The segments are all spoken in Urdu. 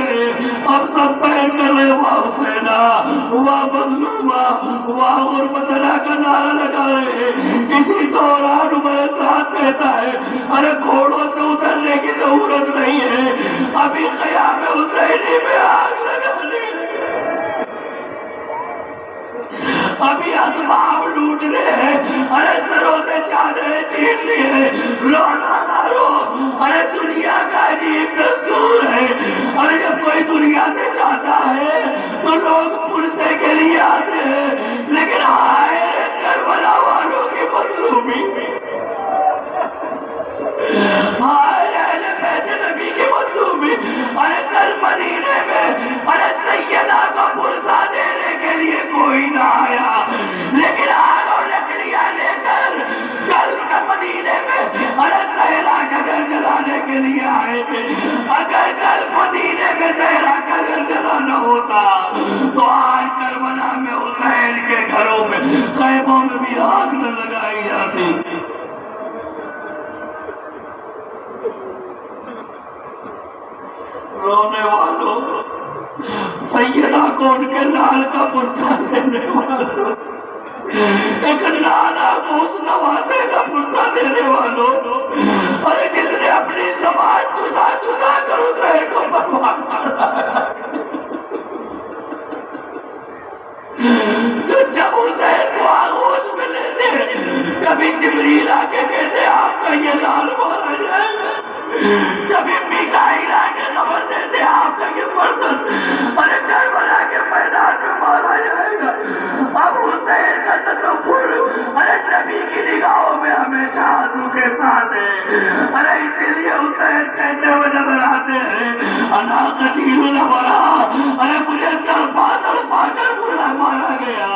گئے، اب سب پہن کر رہے واہ حسینہ واہ مظلومہ واہ غربتنا کا نعرہ لگا رہے ہیں۔ اسی دوران میرے ساتھ کہتا ہے ارے گھوڑوں سے اترنے کی ضرورت نہیں ہے، ابھی قیام حسینی میں آگ لگانے ابھی اسباب لوٹنے ہیں، ارے سروں سے چادریں چھین لی ہے، رونا نہ رو، ارے دنیا کا عجیب دستور ہے، ارے جب کوئی دنیا سے جاتا ہے تو لوگ پرسے کے لیے آتے ہیں، لیکن ہائے کربلا والوں کی مظلومی، ہائے اہل بیت نبی کی مظلومی، ارے کل مدینے میں ارے سیدہ کا پرسہ دینے کے لیے کوئی نہ آیا، لیکن آگ اور لکڑیاں لے کر کل کا مدینے میں ارے زہرا کا گھر جلانے کے لیے آئے تھے۔ اگر کل مدینے میں زہرا کا گھر جلانا ہوتا تو آج کربلا میں حسین کے گھروں میں خیموں میں بھی آگ نہ لگائی جاتی۔ رونے والوں، سیدہ کو ان کے لال کا پرسہ دینے والوں، ایک لالا موس نوازے کا پرسہ دینے والوں، اور جس نے اپنی زبان چسا چسا کر حسین کو برباد کر جو جب حسین کو آغوش میں لیتے کبھی جبریل آ کے کہتے آپ کا یہ لال مارا جائے گا، کبھی میکائیل آ کے خبر دیتے آپ کا یہ مردن ارے کربلا کے میدان میں مارا جائے گا۔ اب حسین کا تصور ارے نبی کی نگاہوں میں ہمیشہ آنسو کے ساتھ ہے، ارے اسی لیے حسین کہتے ہوئے نظر آتے ہیں انا قتیل الورا، ارے مجھے تڑپا تڑپا کر مارا گیا،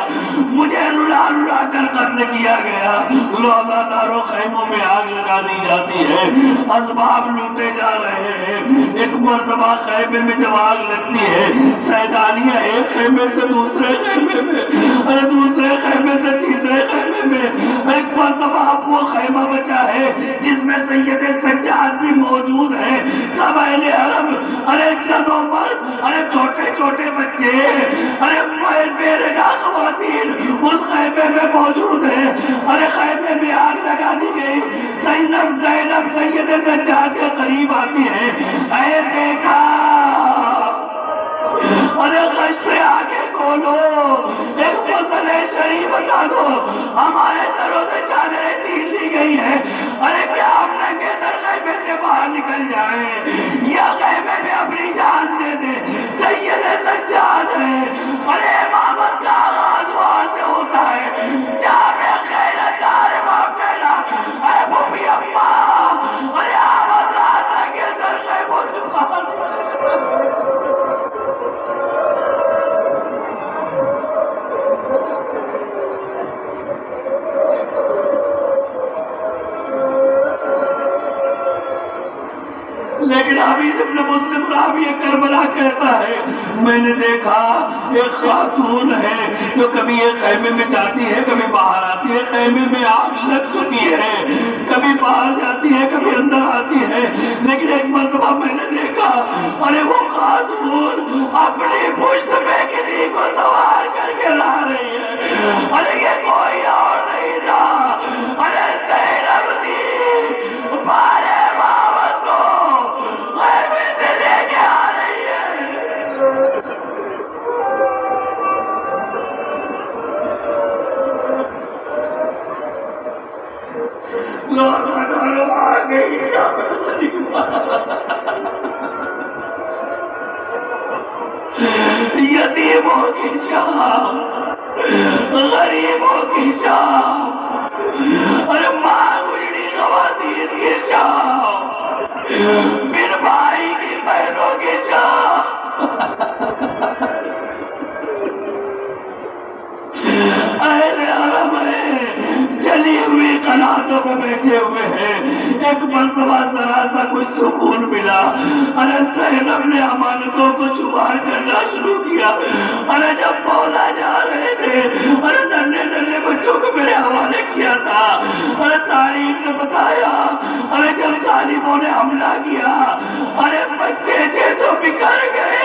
مجھے رلا رلا کر قتل کیا گیا۔ روزہ داروں خیموں میں آگ لگا دی جاتی ہے، اسباب لوٹے جا رہے ہیں۔ ایک مرتبہ خیمے میں جب آگ لگتی ہے، سیدانیاں ایک خیمے سے دوسرے خیمے میں، اور دوسرے خیمے سے تیسرے خیمے میں، ایک مرتبہ اب وہ خیمہ بچا ہے جس میں سید سجاد بھی موجود ہے، سب اہل حرم، ارے جدوں مرد، ارے چھوٹے چھوٹے بچے، ارے بے رجا خواتین اس خیمے میں موجود ہیں۔ ارے خیمے میں آگ لگا دی گئی، زینب سید سجاد کے قریب آتی ہے، اے دیکھا ارے غش سے آگے کھولو، ایک فصل شریف بتا دو، ہمارے سروں سے چادریں چھین لی گئی ہیں، ارے کیا ہم ننگے سر خیمے سے باہر نکل جائیں یا خیمے میں اپنی جان دے دیں؟ سید سجاد ہے، ارے امامت کا آغاز وہاں سے ہوتا ہے، جامع خیرت دار امام کہنا، اے بھوپی اماں، ارے آواز رات ننگے سر خیموں سے باہر لیکن حبیب ابن مسلم راوی کربلا کہتا ہے میں نے دیکھا ایک خاتون ہے جو کبھی ایک خیمے میں جاتی ہے کبھی باہر آتی ہے، خیمے میں آگ لگ چکی ہے، کبھی باہر جاتی ہے کبھی اندر آتی ہے، لیکن ایک مرتبہ میں نے دیکھا ارے وہ خاتون اپنی پشت میں کسی کو سوار کر کے لا رہی ہے، ارے یہ کوئی اور نہیں تھا، ارے زینب تھی، بارے محمد کو خیمے سے لے کے آ رہی ہے۔ یتیموں کی شام، غریبوں کی شام، اور ماں گزری خواتین کی شام، بن بھائی کی بہنوں کی شام، اہل حرم ہے جلی ہوئی قناتوں میں بیٹھے ہوئے ہیں۔ ایک مرتبہ ذرا سا کچھ سکون ملا، ارے زینب نے امانتوں کو شمار کرنا شروع کیا، ارے جب مولا جا رہے تھے، ارے ننھے ننھے بچوں کو میرے حوالے کیا تھا، ارے تاریخ نے بتایا ارے جب ظالموں نے حملہ کیا ارے بچے تھے تو بکھر گئے،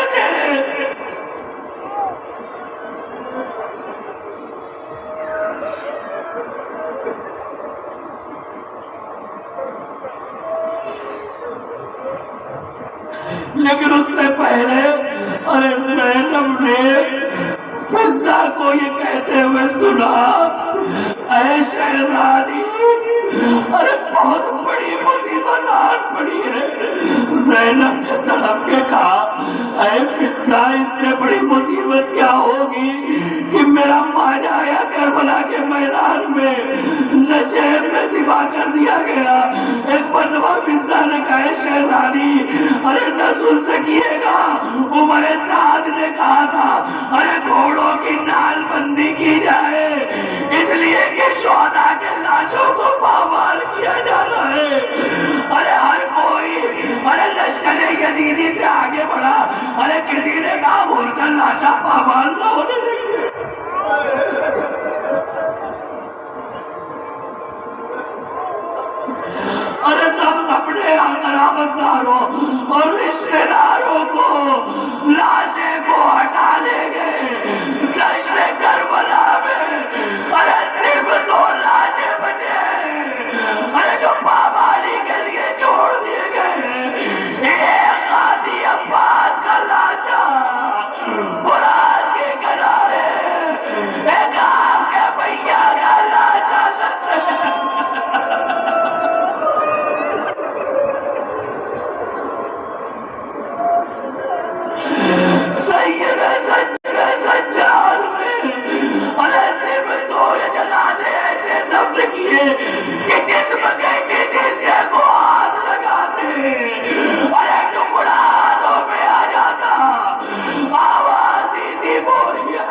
لیکن اس سے پہلے ارے زینب نے فضا کو یہ کہتے ہوئے سنا، اے شہزادی ارے بہت بڑی مصیبت آن پڑی ہے۔ زینب نے تڑپ کے کہا، اے فضا اس سے بڑی مصیبت کیا ہوگی کہ میرا ماجا آیا کربلا کے میدان میں نشیب میں ذبح کر دیا گیا۔ ایک مرتبہ فضا نے کہا، اے شہزادی ارے رسول سے کیے گا، عمر سعد نے کہا تھا ارے گھوڑوں کی نال بندی کی جائے اس لیے کہ شہداء کے لاشوں کو پامال کیا جانا ہے۔ ارے ہر کوئی ارے لشکر یزیدی سے آگے بڑھا، ارے کسی نے کہا بھول کر لاشا پامال نہ ہونے دیں گے۔ ارے سب اپنے قرابتداروں اور رشتے داروں کو لاشیں کو ہٹا لے گئے۔ دشت کربلا میں ارے صرف 2 لاشیں بچے ہیں، ارے جو پامالی کے لیے چھوڑ دیے گئے۔ ایک قاضی عباس کا لاشا فرات کے کنارے، ایک آپ کے بھیا کا لاشا سجاد میں ارے صرف 2 جنازے ایسے دفن کیے کہ جسم کے کسی سے کو ہاتھ لگاتے ارے ٹکڑا ہاتھوں میں آ جاتا، آواز دیتی بولیا۔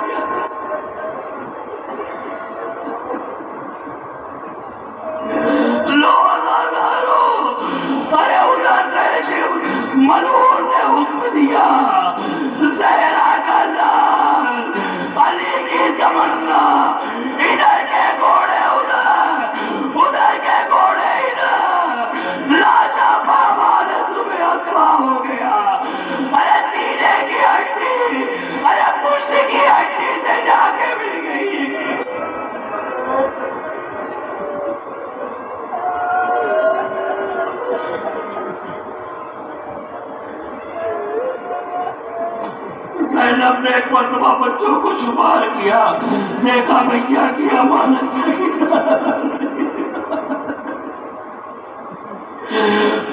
ارے ادھر سے منور نے حکم دیا، زہرا کا لال علی کی تمنا، ادھر کے گھوڑے ادھر کے گھوڑے ادھر، لاشا پامال صبح اسوا ہو گیا۔ ارے سینے کی ہڈی ارے پشت کی ہڈی سے جا کے مل گئی۔ زینب نے ایک مرتبہ بچوں کو شمار کیا، دیکھا بھیا کی امانت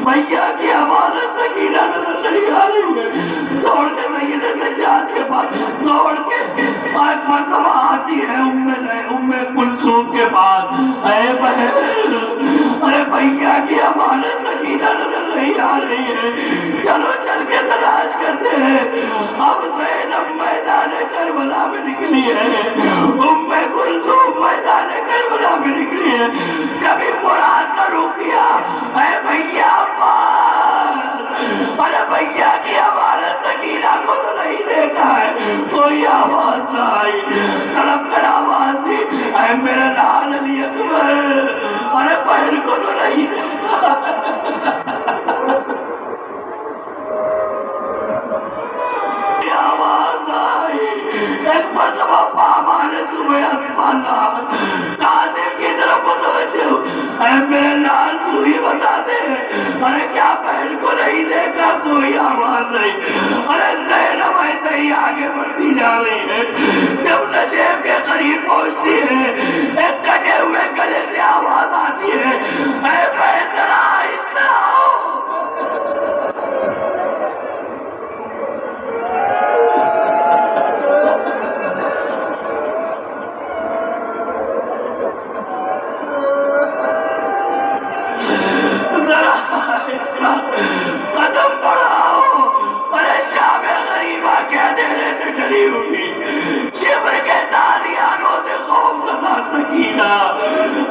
بھیا کی امانت سکینہ نظر نہیں آ رہی ہے۔ دوڑ کے سیدہ سجاد کے پاس دوڑ کے ایک مرتبہ آتی ہے ام کلثوم کے پاس، اے بہن ارے بھیا کی امانت سکینہ نظر نہیں آ رہی ہے، چلو چل کے تلاش کرتے ہیں۔ اب زینب میدان کربلا میں نکلی ہے، ام کلثوم میدان کربلا میں نکلی ہے۔ کبھی مراد کا رخ کیا، اے بھیا ارے بھیا کی امانت سکینہ کو تو نہیں دیکھا ہے، کوئی آواز نہ آئی، تڑپ کر آواز دی، اے میرا لال علی اکبر ارے بہن کو تو نہیں دیکھا۔ آواز آئی، ایک مرتبہ پامال صبح آسمان قاسم کی طرف متوجہ، اے میرے لال تو ہی بتا دے، ارے کیا بہن کو نہیں دیکھا؟ کوئی آواز نہیں۔ ارے زینب ایسے ہی آگے بڑھتی جا رہی ہے، جب نشیب کے قریب پہنچتی ہے ایک کٹے ہوئے گلے سے آواز آتی ہے، اے بہن ذرا آہستہ آؤ۔ قدم بڑھاؤ، ارے شام غریبہ کے اندھیرے سے ڈلی ہوئی، شبر کے تالیانوں سے خوف زدہ سکینہ،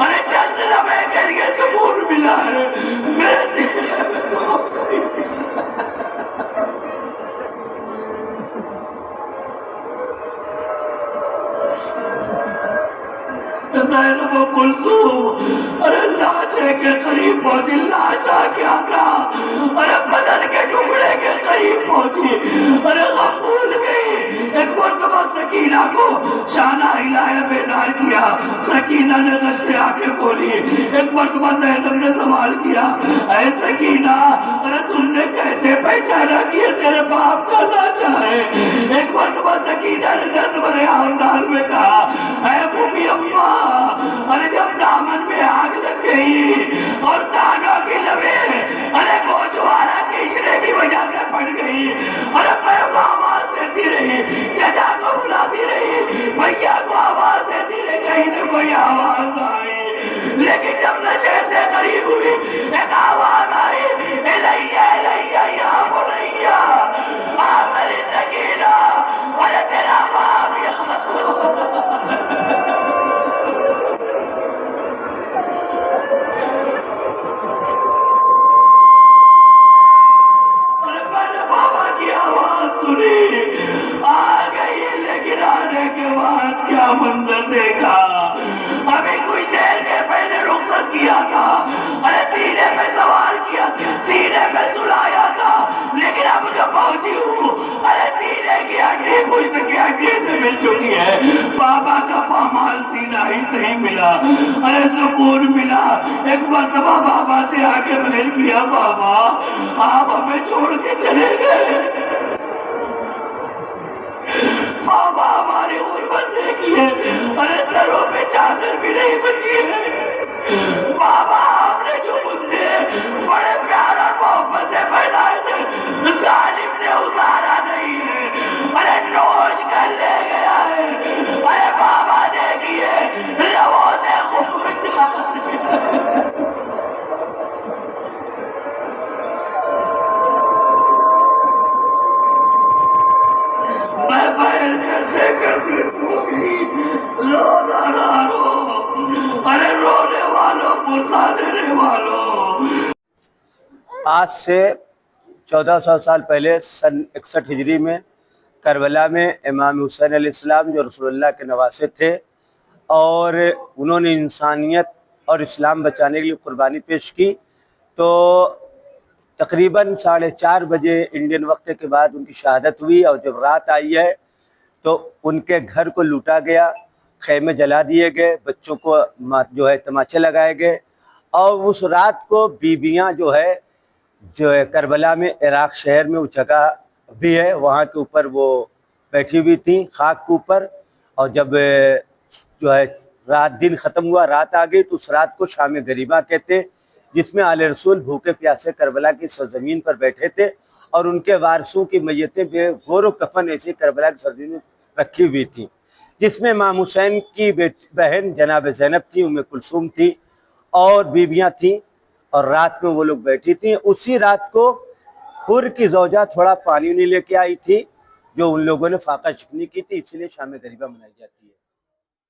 ارے چند لمحے کے لیے سکون ملا ہے میرے سینے زینب و کلثوم ارے لاشے کے قریب پہنچی، لاشا کیا کہا، ارے بدن کے ٹکڑے کے قریب پہنچی، ارے غم بھول گئی۔ ایک مرتبہ سکینہ سکینہ کو شانہ ہلایا بیدار کیا. سکینہ نے غشتے آنکھیں کھولی. ایک مرتبہ زینب نے سوال کیا اے سکینہ ارے تم نے کیسے پہچانا کہ یہ تیرے باپ کا ناچا ہے؟ ایک مرتبہ سکینہ نے درد بھرے انداز میں کہا اے بھومی اماں ارے جب دامن میں آگ لگ گئی اور کانوں کی لبیں ارے گوشوارہ کھینچنے کی وجہ سے پھٹ گئی ارے میں آواز دیتی رہی چچا کو بلاتی رہی بھیا کو آواز دیتی رہی کہیں سے کوئی آواز نہ آئی لیکن جب نشے سے قریب ہوئی ایک آواز آئی الیہ الیہ یا بنیا میری سکینہ ارے تیرا باپ کیا منظر دیکھا. ابھی کچھ دیر کے پہلے رخصت کیا تھا ارے سینے میں سوار کیا سینے میں سلایا تھا لیکن اب جو پہنچی ہوں ارے سینے کی ہڈی پشت کی ہڈی سے مل چکی ہے. بابا کا پامال سینہ ہی صحیح ملا ارے سکون ملا. ایک مرتبہ بابا سے آگے بھیج کیا بابا آپ ہمیں چھوڑ کے چلے گئے. بابا ہماری غربت دیکھیے ارے سروں پہ چادر بھی نہیں بچی ہے. بابا ہم نے جو مجھے بڑے پیار اور محبت سے پہنائے تھے ظالم نے اتارا نہیں ہے ارے نوش کر لے گیا ہے. ارے بابا دیکھیے لبوں سے خون آج سے 1400 سال پہلے سن 61 ہجری میں کربلا میں امام حسین علیہ السلام جو رسول اللہ کے نواسے تھے اور انہوں نے انسانیت اور اسلام بچانے کے لیے قربانی پیش کی. تو تقریباً 4:30 بجے انڈین وقت کے بعد ان کی شہادت ہوئی اور جب رات آئی ہے تو ان کے گھر کو لوٹا گیا, خیمے جلا دیے گئے, بچوں کو جو ہے تماچے لگائے گئے. اور اس رات کو بیویاں جو ہے کربلا میں عراق شہر میں وہ جگہ بھی ہے وہاں کے اوپر وہ بیٹھی ہوئی تھیں خاک کے اوپر. اور جب جو ہے رات دن ختم ہوا رات آ گئی تو اس رات کو شام غریبہ کہتے جس میں آل رسول بھوکے پیاسے کربلا کی سرزمین پر بیٹھے تھے اور ان کے وارثوں کی میتیں بے غور و کفن ایسے کربلا کی سرزمین رکھی ہوئی تھیں جس میں امام حسین کی بہن جناب زینب تھی, ام کلثوم تھی اور بیویاں تھیں اور رات میں وہ لوگ بیٹھی تھیں. اسی رات کو حر کی زوجہ تھوڑا پانی نہیں لے کے آئی تھی جو ان لوگوں نے فاقہ شکنی کی تھی, اس لیے شام غریبہ منائی جاتی ہے.